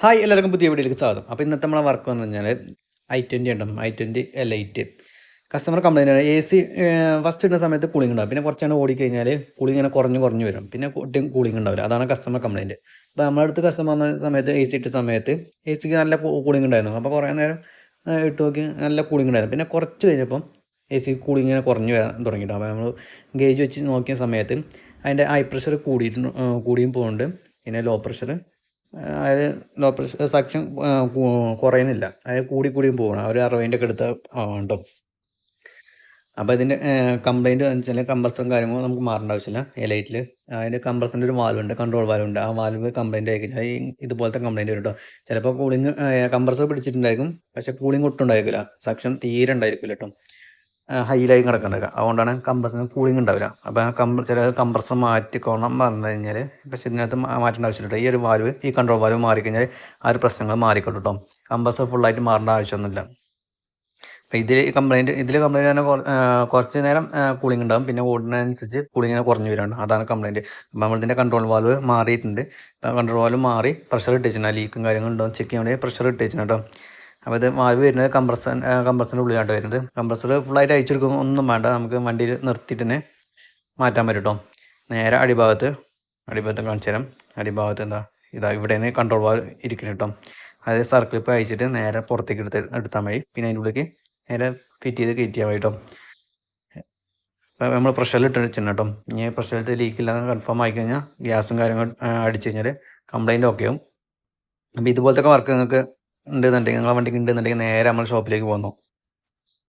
Hi എല്ലാവർക്കും പുതിയ വീഡിയോയിലേക്ക് സ്വാഗതം. അപ്പോൾ ഇന്നത്തെ നമ്മളെ വർക്ക് എന്ന് പറഞ്ഞാൽ i20 ഉണ്ടാവും, i20 Lite. കസ്റ്റമർ കംപ്ലൈൻറ്റ് ആണ്, എ സി ഫസ്റ്റ് ഇടുന്ന സമയത്ത് കൂളിംഗ് ഉണ്ടാവും, പിന്നെ കുറച്ചാണ് ഓടിക്കഴിഞ്ഞാൽ കൂളിംഗ് ഇങ്ങനെ കുറഞ്ഞ് വരും, പിന്നെ ഒട്ടും കൂളിംഗ് ഉണ്ടാവില്ല. അതാണ് കസ്റ്റമർ കംപ്ലൈൻറ്റ്. അപ്പോൾ നമ്മുടെ അടുത്ത് കസ്റ്റമർ വന്ന സമയത്ത് എ സി ഇട്ട സമയത്ത് എ സിക്ക് നല്ല കൂളിംഗ് ഉണ്ടായിരുന്നു. അപ്പോൾ കുറേ നേരം ഇട്ട് നോക്കി നല്ല കൂളിംഗ് ഉണ്ടായിരുന്നു. പിന്നെ കുറച്ച് കഴിഞ്ഞപ്പം എ സി കൂളിംഗ് ഇങ്ങനെ കുറഞ്ഞ് വരാൻ തുടങ്ങിയിട്ട്, അപ്പോൾ നമ്മൾ ഗേജ് വെച്ച് നോക്കിയ സമയത്ത് അതിൻ്റെ ഹൈ പ്രഷർ കൂടിയും പോകുന്നുണ്ട്, പിന്നെ ലോ പ്രഷർ, അതായത് ലോ പ്രഷർ സക്ഷൻ കുറയുന്നില്ല, അതായത് കൂടിയും പോകണം. ഒരു 60ൻ്റെ ഒക്കെ അടുത്ത് കേട്ടോ. അപ്പോൾ ഇതിൻ്റെ കംപ്ലയിൻറ്റ് എന്ന് വെച്ചാൽ കംപ്രസറും കാര്യങ്ങളും നമുക്ക് മാറേണ്ട ആവശ്യമില്ല. എലൈറ്റിൽ അതിൻ്റെ കംപ്രസറിൻ്റെ ഒരു വാൽവുണ്ട്, കൺട്രോൾ വാൽവുണ്ട്. ആ വാൽവ് കംപ്ലയിൻ്റ് ആയി കഴിഞ്ഞാൽ ഇതുപോലത്തെ കംപ്ലയിൻറ്റ് വരും കേട്ടോ. ചിലപ്പോൾ കൂളിംഗ് കംപ്രസർ പിടിച്ചിട്ടുണ്ടായിരിക്കും, പക്ഷേ കൂളിംഗ് ഒട്ടും ഉണ്ടായിരിക്കില്ല, സക്ഷൻ തീരെ ഉണ്ടായിരിക്കില്ല കേട്ടോ. ഹൈലായി കിടക്കുന്നുണ്ടായിരിക്കുക. അതുകൊണ്ടാണ് കംപ്രസറിന് കൂളിംഗ് ഉണ്ടാവില്ല. അപ്പോൾ ചില കംപ്രസർ മാറ്റിക്കോണം പറഞ്ഞു കഴിഞ്ഞാൽ, പക്ഷേ ഇതിനകത്ത് മാറ്റേണ്ട ആവശ്യമില്ല. ഈ ഒരു വാൽവ്, ഈ കൺട്രോൾ വാൽവ് മാറിക്കഴിഞ്ഞാൽ ആ ഒരു പ്രശ്നങ്ങൾ മാറിക്കോട്ടെ കേട്ടോ. കംപ്രസർ ഫുള്ളായിട്ട് മാറേണ്ട ആവശ്യമൊന്നുമില്ല. അപ്പോൾ ഇതിൽ കംപ്ലയിൻറ്റ് തന്നെ കുറച്ച് നേരം കൂളിംഗ് ഉണ്ടാകും, പിന്നെ ഓടുന്നതിനനുസരിച്ച് കൂളിങ്ങിനെ കുറഞ്ഞ് വരികയാണ്. അതാണ് കംപ്ലയിൻറ്റ്. അപ്പോൾ നമ്മളിതിൻ്റെ കൺട്രോൾ വാൽവ് മാറിയിട്ടുണ്ട്. കൺട്രോൾ വാൽവ് മാറി പ്രഷർ ഇട്ട് വെച്ചിട്ടുണ്ട്. ലീക്കും കാര്യങ്ങളുണ്ടോ ചെക്ക് ചെയ്യാൻ വേണ്ടി പ്രഷർ ഇട്ട് വെച്ചിട്ടുണ്ട് കേട്ടോ. അപ്പോൾ ഇത് വാൽവ് വരുന്നത് കംപ്രസറിൻ്റെ ഉള്ളിലാണ് വരുന്നത്. കംപ്രസർ ഫുള്ളായിട്ട് അയച്ചെടുക്കും ഒന്നും വേണ്ട, നമുക്ക് വണ്ടിയിൽ നിർത്തിയിട്ട് തന്നെ മാറ്റാൻ പറ്റും കേട്ടോ. നേരെ അടിഭാഗത്ത് കാണിച്ചു തരാം. അടിഭാഗത്ത് ഇവിടെയാണ് കൺട്രോൾ വാൽവ് ഇരിക്കുന്നത് കേട്ടോ. അതായത് സർക്കിളിപ്പോൾ അയച്ചിട്ട് നേരെ പുറത്തേക്ക് എടുത്താൽ മതി. പിന്നെ അതിൻ്റെ ഉള്ളിലേക്ക് നേരെ ഫിറ്റ് ചെയ്ത് കയറ്റിയാൽ മതി കേട്ടോ. നമ്മൾ പ്രഷറിൽ ഇട്ട് വെച്ചിട്ടുണ്ട് കേട്ടോ. ഇനി പ്രഷറിൽ ലീക്കില്ലാന്ന് കൺഫേം ആയിക്കഴിഞ്ഞാൽ ഗ്യാസും കാര്യങ്ങളും അടിച്ചു കഴിഞ്ഞാൽ കംപ്ലയിൻറ്റ് ഓക്കെ ആവും. അപ്പോൾ ഇതുപോലത്തെ വർക്ക് നിങ്ങൾക്ക് ഉണ്ടെന്നുണ്ടെങ്കിൽ, നിങ്ങളെ വണ്ടിക്ക് ഉണ്ടെന്നുണ്ടെങ്കിൽ നേരെ നമ്മൾ ഷോപ്പിലേക്ക് പോകുന്നു.